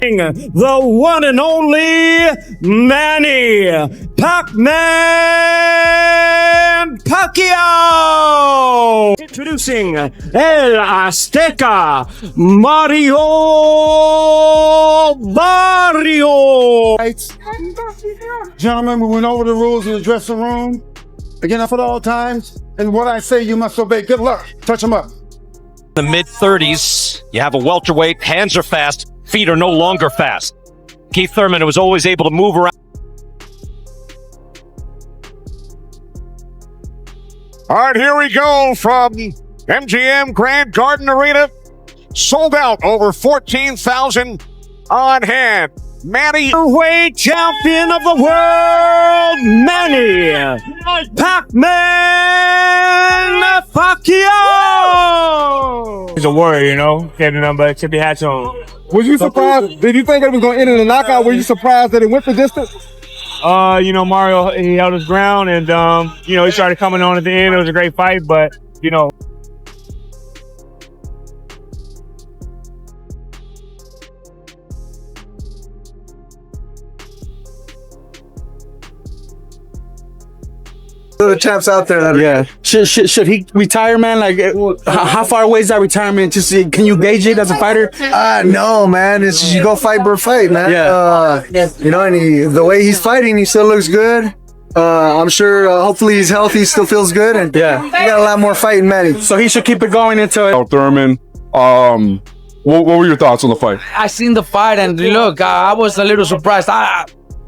The one and only Manny Pacquiao. Introducing El Azteca Barrios. Gentlemen, we went over the rules in the dressing room. Again, for all times. And what I say, you must obey. Good luck. Touch them up. The mid-30s, you have a welterweight, hands are fast, feet are no longer fast. Keith Thurman was always able to move around. All right, here we go from MGM Grand Garden Arena. Sold out, over 14,000 on hand. Manny, Weight champion of the world, Manny Pacquiao. He's a warrior, you know. Can't do nothing but tip your hats on. Was you surprised? Did you think it was going to end in a knockout? Were you surprised that it went the distance? You know, Mario, he held his ground and, you know, he started coming on at the end. It was a great fight, but, you know. The champs out there that should he retire, man? Like how far away is that retirement? Just can you gauge it as a fighter? No, man, it's just, you go fight for fight, man. You know, and the way he's fighting, he still looks good. I'm sure hopefully he's healthy, still feels good, and he got a lot more fighting, Manny. So he should keep it going until Thurman. What were your thoughts on the fight? I seen the fight, and look, I was a little surprised.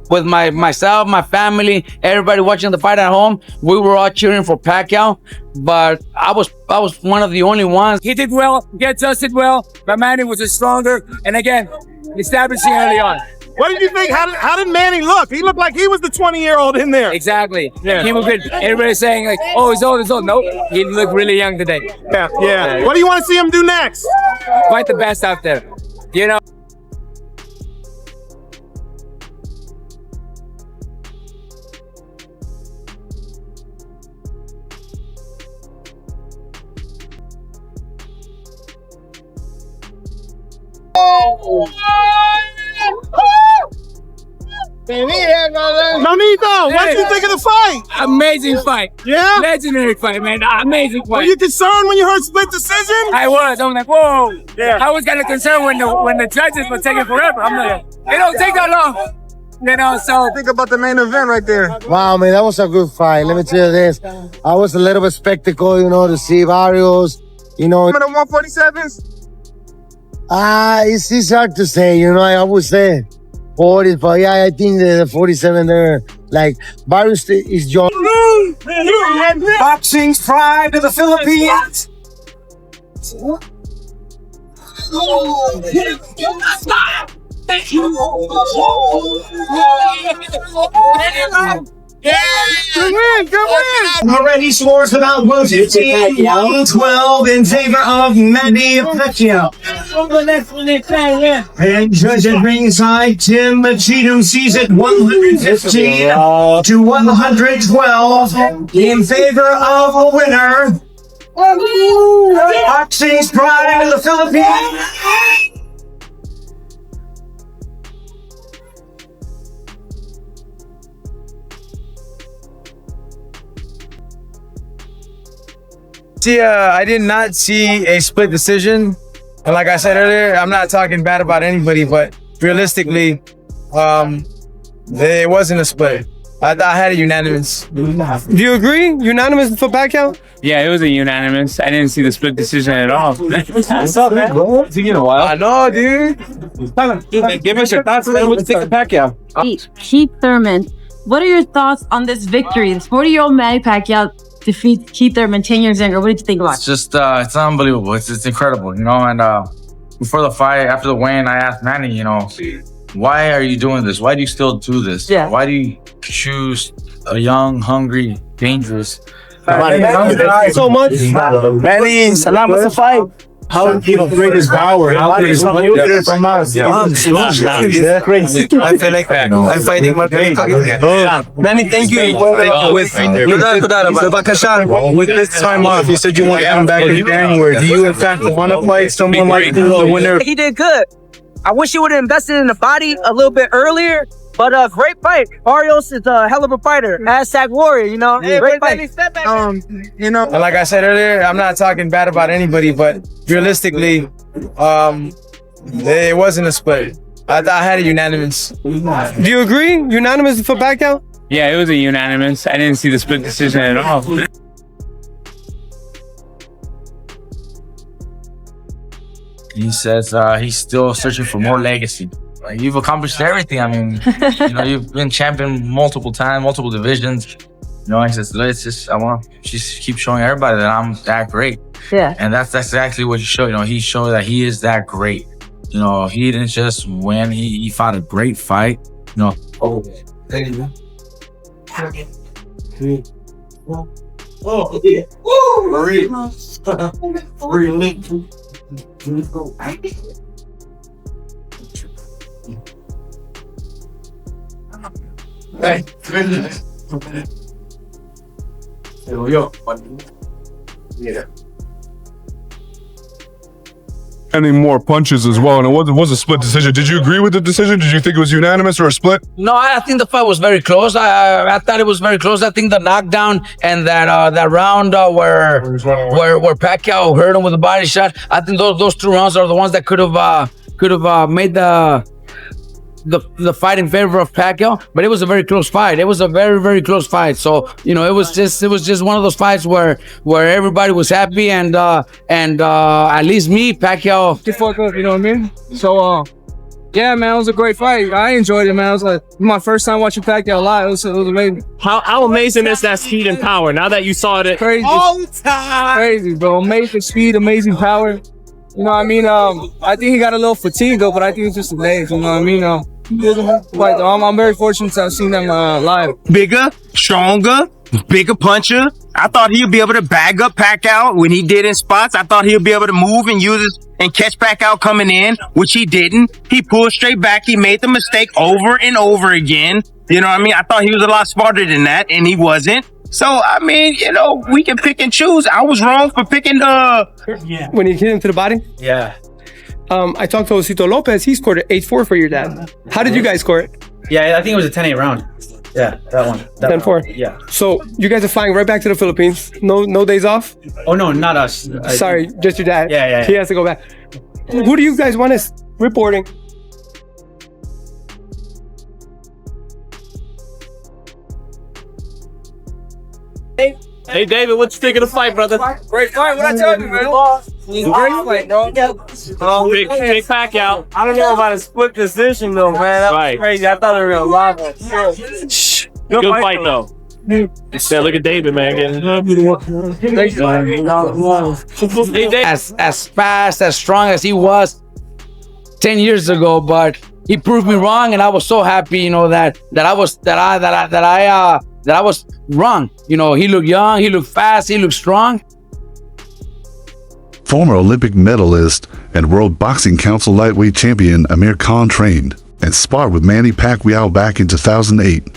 With myself, my family, everybody watching the fight at home, we were all cheering for Pacquiao, but I was one of the only ones. He did well, he adjusted well, but Manny was stronger, and again, establishing early on. What did you think? How did Manny look? He looked like he was the 20-year-old in there. Exactly. Yeah. He was good. Everybody's saying like, oh, he's old, Nope, he looked really young today. Yeah. What do you want to see him do next? Fight the best out there, you know. Manito, what did you think of the fight? Amazing fight. Yeah? Legendary fight, man. Amazing fight. Were you concerned when you heard split decision? I was. I'm like, whoa. Yeah. I was kind of concerned when the judges were taking forever. I'm like, it don't take that long. You know, so think about the main event right there. Wow, man, that was a good fight. Let me tell you this. I was a little bit spectacle, you know, to see Barrios, you know. The 147s? It's hard to say, you know. I would say 40, but yeah, I think the 47 there, like Barrios is young. Boxing's pride of the Philippines. Already scores without losing. 12 in favor of Manny Pacquiao. And judge at ringside, Tim Machito sees it 115 to 112 in favor of a winner. Boxing's pride of the Philippines. See, I did not see a split decision. And like I said earlier, I'm not talking bad about anybody, but realistically, it wasn't a split. I had a unanimous. Do you agree? Unanimous for Pacquiao? yeah, it was a unanimous. I didn't see the split decision at all. What's up, man? It's been a while. I know, dude. Give us your thoughts, man. Let's take the Pacquiao. Keith Thurman, what are your thoughts on this victory? This 40-year-old Manny Pacquiao defeats Keith Thurman 10 years younger. What did you think about it? It's just, it's unbelievable. It's incredible, you know. And before the fight, after the weigh-in, I asked Manny, you know, why are you doing this? Why do you still do this? Yeah. Why do you choose a young, hungry, dangerous? So much. Manny, salamat sa fight. How great is Bauer? How great is from us? Crazy. I feel like I'm fighting my pain. Manny, thank you. With this time off, you said you want to come back in January. Do you in fact want to fight someone like the winner? He did good. I wish he would have invested in the body a little bit earlier. But great fight. Barrios is a hell of a fighter. Aztec warrior, you know. Great fight. You know, and like I said earlier, I'm not talking bad about anybody, but realistically, it wasn't a split. I had a unanimous. Do you agree? Unanimous for Pacquiao? Yeah, it was a unanimous. I didn't see the split decision at all. He says he's still searching for more legacy. Like, you've accomplished everything. I mean, you know, you've been champion multiple times, multiple divisions. You know, he says, I want to just keep showing everybody that I'm that great. Yeah. And that's exactly what he showed. You know, he showed that he is that great. You know, he didn't just win. He fought a great fight. You know. Oh, there you go. Oh, yeah. Woo! Marie. Hey. Yeah. Any more punches as well, and it was a split decision. Did you agree with the decision? Did you think it was unanimous or a split? No, I think the fight was very close. I thought it was very close. I think the knockdown and that round where Pacquiao hurt him with a body shot. I think those 2 rounds are the ones that could have made the fight in favor of Pacquiao, but it was a very close fight. It was a very, very close fight. So, you know, it was just one of those fights where everybody was happy and at least me, Pacquiao. You know what I mean? So, yeah, man, it was a great fight. I enjoyed it, man. It was like my first time watching Pacquiao live. It was amazing. How amazing is that speed and power? Now that you saw it crazy all the time. Crazy, bro. Amazing speed, amazing power. You know what I mean? I think he got a little fatigued though, but I think it's just the legs. You know what I mean? I'm very fortunate to have seen them live. Bigger, stronger, bigger puncher. I thought he'd be able to bag up Pacquiao when he did in spots. I thought he'd be able to move and use his and catch Pacquiao coming in, which he didn't. He pulled straight back. He made the mistake over and over again. You know what I mean? I thought he was a lot smarter than that, and he wasn't. So, I mean, you know, we can pick and choose. I was wrong for picking When he hit him to the body? Yeah. I talked to Osito Lopez. He scored an 8-4 for your dad. How did you guys score it? Yeah, I think it was a 10-8 round. Yeah, that one. 10-4. Yeah. So you guys are flying right back to the Philippines. No days off? Oh no, not us. Sorry, just your dad. Yeah. He has to go back. Who do you guys want us reporting? Hey, David, what you think of the fight, brother? Great fight. What I tell you, man? Great fight, bro. Big Pacquiao. I don't know about a split decision though, man. That was crazy. I thought they were gonna live it. Good fight though. Yeah, look at David, man. As fast, as strong as he was 10 years ago, but he proved me wrong, and I was so happy, you know, that I was wrong. You know, he looked young, he looked fast, he looked strong. Former Olympic medalist and World Boxing Council lightweight champion Amir Khan trained and sparred with Manny Pacquiao back in 2008.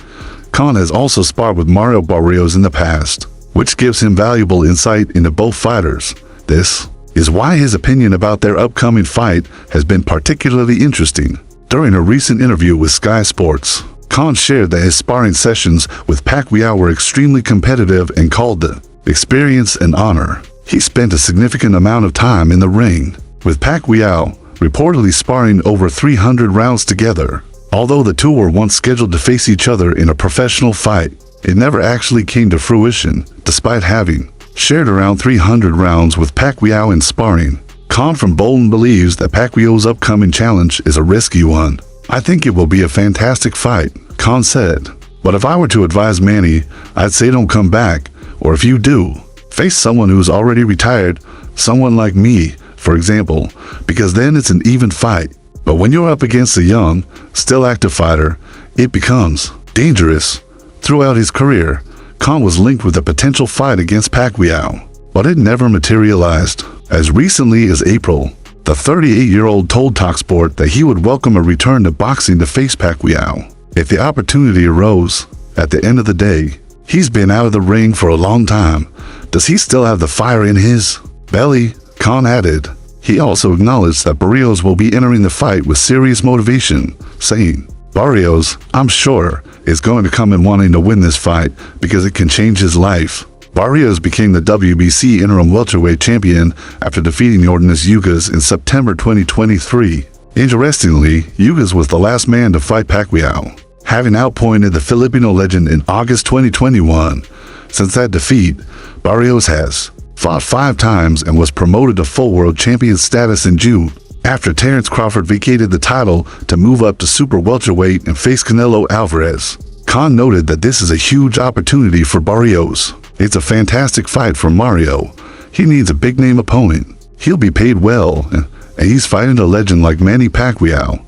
Khan has also sparred with Mario Barrios in the past, which gives him valuable insight into both fighters. This is why his opinion about their upcoming fight has been particularly interesting. During a recent interview with Sky Sports, Khan shared that his sparring sessions with Pacquiao were extremely competitive and called the experience an honor. He spent a significant amount of time in the ring, with Pacquiao reportedly sparring over 300 rounds together. Although the two were once scheduled to face each other in a professional fight, it never actually came to fruition, despite having shared around 300 rounds with Pacquiao in sparring. Khan from Bolton believes that Pacquiao's upcoming challenge is a risky one. I think it will be a fantastic fight, Khan said. But if I were to advise Manny, I'd say don't come back, or if you do, face someone who's already retired, someone like me, for example, because then it's an even fight. But when you're up against a young, still active fighter, it becomes dangerous. Throughout his career, Khan was linked with a potential fight against Pacquiao, but it never materialized. As recently as April, the 38-year-old told TalkSport that he would welcome a return to boxing to face Pacquiao if the opportunity arose. At the end of the day, he's been out of the ring for a long time. Does he still have the fire in his belly? Khan added, He also acknowledged that Barrios will be entering the fight with serious motivation, saying, "Barrios, I'm sure, is going to come in wanting to win this fight because it can change his life." Barrios became the WBC interim welterweight champion after defeating Yordenis Ugas in September 2023. Interestingly, Ugas was the last man to fight Pacquiao, having outpointed the Filipino legend in August 2021. Since that defeat, Barrios has fought 5 times and was promoted to full world champion status in June, after Terence Crawford vacated the title to move up to super welterweight and face Canelo Alvarez. Khan noted that this is a huge opportunity for Barrios. It's a fantastic fight for Mario. He needs a big-name opponent. He'll be paid well, and he's fighting a legend like Manny Pacquiao.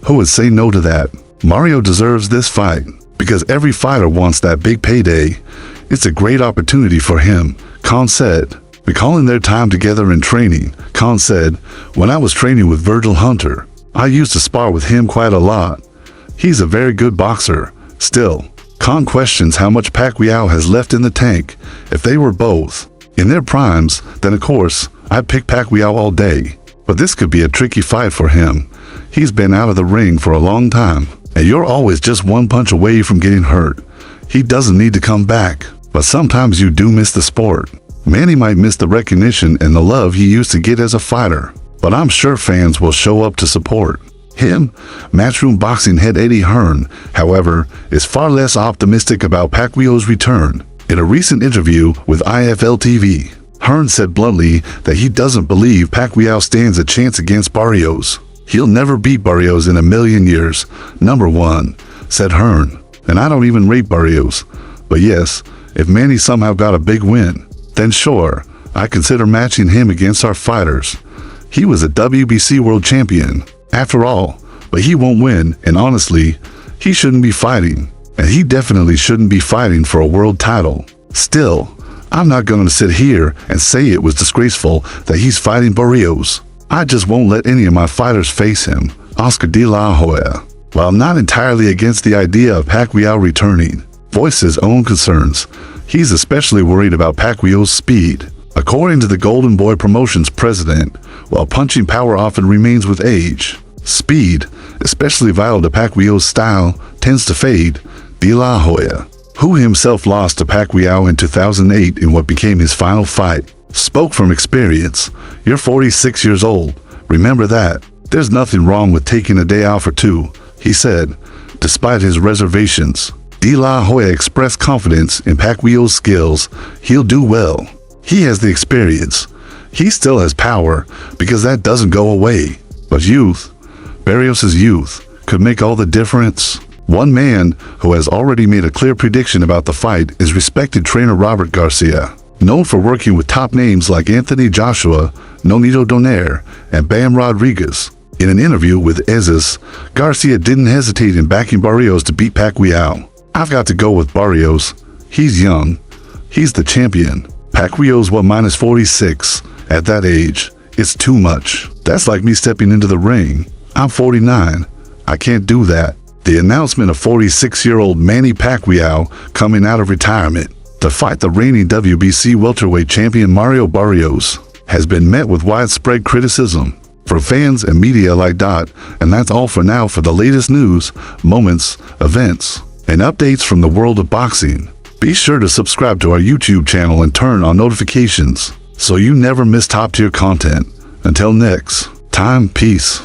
Who would say no to that? Mario deserves this fight, because every fighter wants that big payday. It's a great opportunity for him, Khan said. Recalling their time together in training, Khan said, "When I was training with Virgil Hunter, I used to spar with him quite a lot. He's a very good boxer. Still, Khan questions how much Pacquiao has left in the tank. If they were both in their primes, then of course, I'd pick Pacquiao all day. But this could be a tricky fight for him. He's been out of the ring for a long time, and you're always just one punch away from getting hurt. He doesn't need to come back, but sometimes you do miss the sport." Manny might miss the recognition and the love he used to get as a fighter, but I'm sure fans will show up to support him. Matchroom Boxing head Eddie Hearn, however, is far less optimistic about Pacquiao's return. In a recent interview with IFL TV, Hearn said bluntly that he doesn't believe Pacquiao stands a chance against Barrios. "He'll never beat Barrios in a million years, number one," said Hearn. "And I don't even rate Barrios. But yes, if Manny somehow got a big win, then sure, I consider matching him against our fighters. He was a WBC world champion, after all, but he won't win, and honestly, he shouldn't be fighting. And he definitely shouldn't be fighting for a world title. Still, I'm not going to sit here and say it was disgraceful that he's fighting Barrios. I just won't let any of my fighters face him." Oscar De La Hoya, while not entirely against the idea of Pacquiao returning, voiced his own concerns. He's especially worried about Pacquiao's speed. According to the Golden Boy Promotions president, while punching power often remains with age, speed, especially vital to Pacquiao's style, tends to fade. De La Hoya, who himself lost to Pacquiao in 2008 in what became his final fight, spoke from experience. "You're 46 years old. Remember that. There's nothing wrong with taking a day off or two," he said, despite his reservations. De La Hoya expressed confidence in Pacquiao's skills. "He'll do well. He has the experience. He still has power, because that doesn't go away. But youth, Barrios' youth, could make all the difference." One man who has already made a clear prediction about the fight is respected trainer Robert Garcia, known for working with top names like Anthony Joshua, Nonito Donaire, and Bam Rodriguez. In an interview with Ezes, Garcia didn't hesitate in backing Barrios to beat Pacquiao. "I've got to go with Barrios. He's young. He's the champion. Pacquiao's minus 46. At that age, it's too much. That's like me stepping into the ring. I'm 49. I can't do that." The announcement of 46-year-old Manny Pacquiao coming out of retirement to fight the reigning WBC welterweight champion Mario Barrios has been met with widespread criticism from fans and media like that. And that's all for now for the latest news, moments, events, and updates from the world of boxing. Be sure to subscribe to our YouTube channel and turn on notifications so you never miss top-tier content. Until next time, peace.